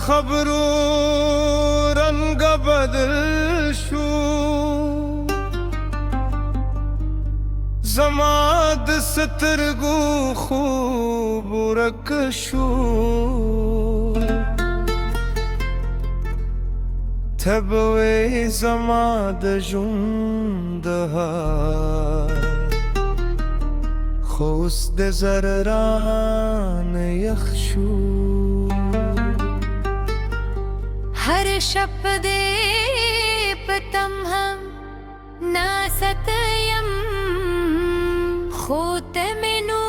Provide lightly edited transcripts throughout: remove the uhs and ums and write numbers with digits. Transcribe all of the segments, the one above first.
خبرو رنگ بدل شو زما د سترګو خوب ورک شو تبوي زما د ژوند خوس د زرران یخ شو हर शप दे पतम हम ना सतयम खोत मेनू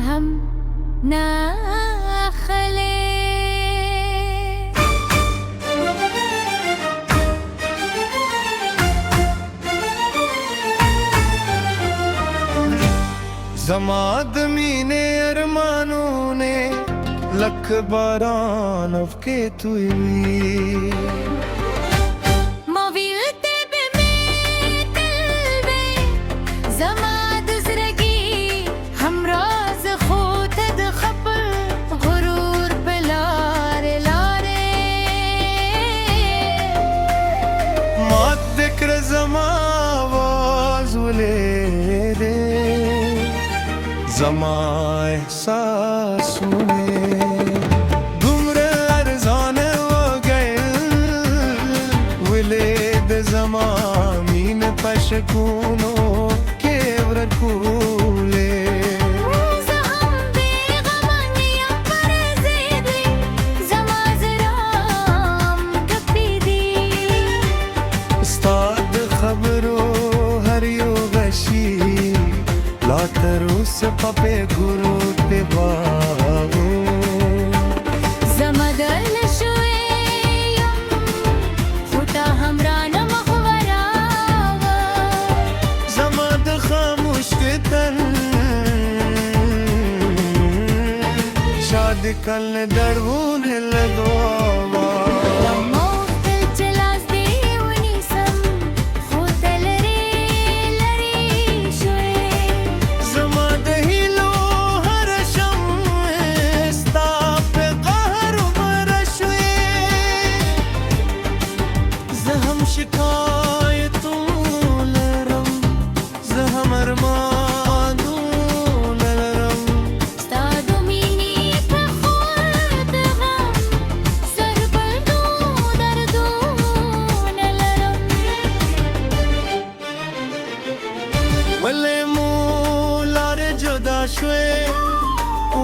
हम ना खले زماد मीने अरमानों ने लख बारान अफके तुई मोविलते बे में तलबे जमाद जरगी हम राज खोतद खपल गुरूर पे लारे लारे मात दिक्र जमा आवाज ले दे जमा एहसास में दुमरे अरजान हो गए विलेद जमामीन पशकूनो केवर कूले उस्ताद खबरो हरियो गशी लातरूस पपे गुरु ते बाबू जमदल शुएयम खुदा हमरान मखवरावा जमाद खामोश के तन शादी कल दरबून लगवा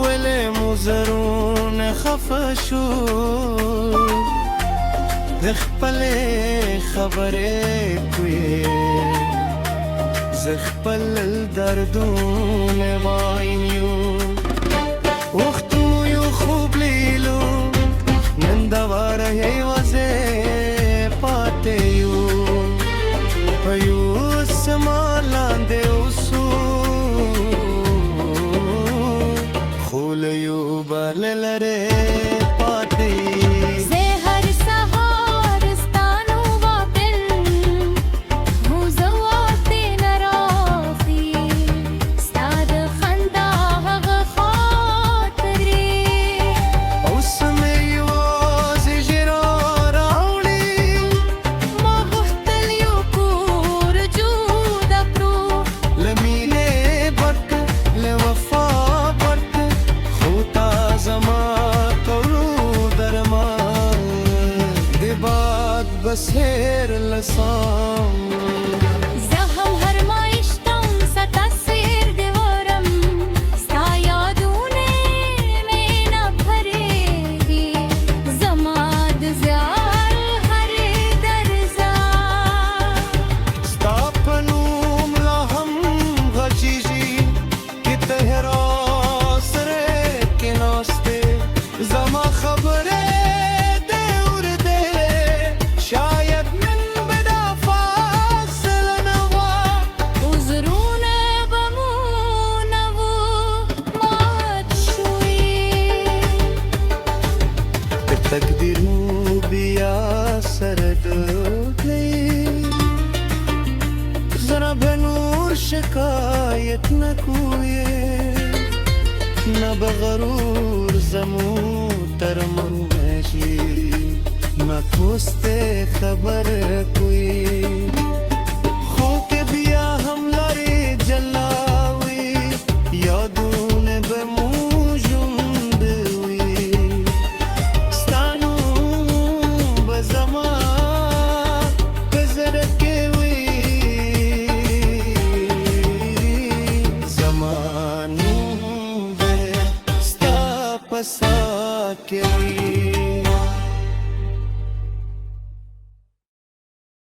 ولی مزرون خفشو دخپل خبره کوی زخپل دردون واینیو وقتو یو خوب لیلو نندواره وزه پاتیو پیو سمالانده اسو خوليو باللره پاتي زه هر سهار ستانو واپل هو زوات نراخي ستاد خندا هغ خاطري اوس مې واز جرار اولي ما غختل یو کور جوړ کړو لمينه بک لوفا بسهر لسام زهم هر ما اشتم ستصير دورم ستا यादूने में न भरेगी जमाद ज़्यार हर दर्जा ستا پنوم لا هم غچیجی کی تهرا سره کې ناسته زما خبره تقدیر مو بیا سره دوکلی زرا بنور شکایت نکویه نه بغرور زمو शर्म में जी न खोस्ते खबर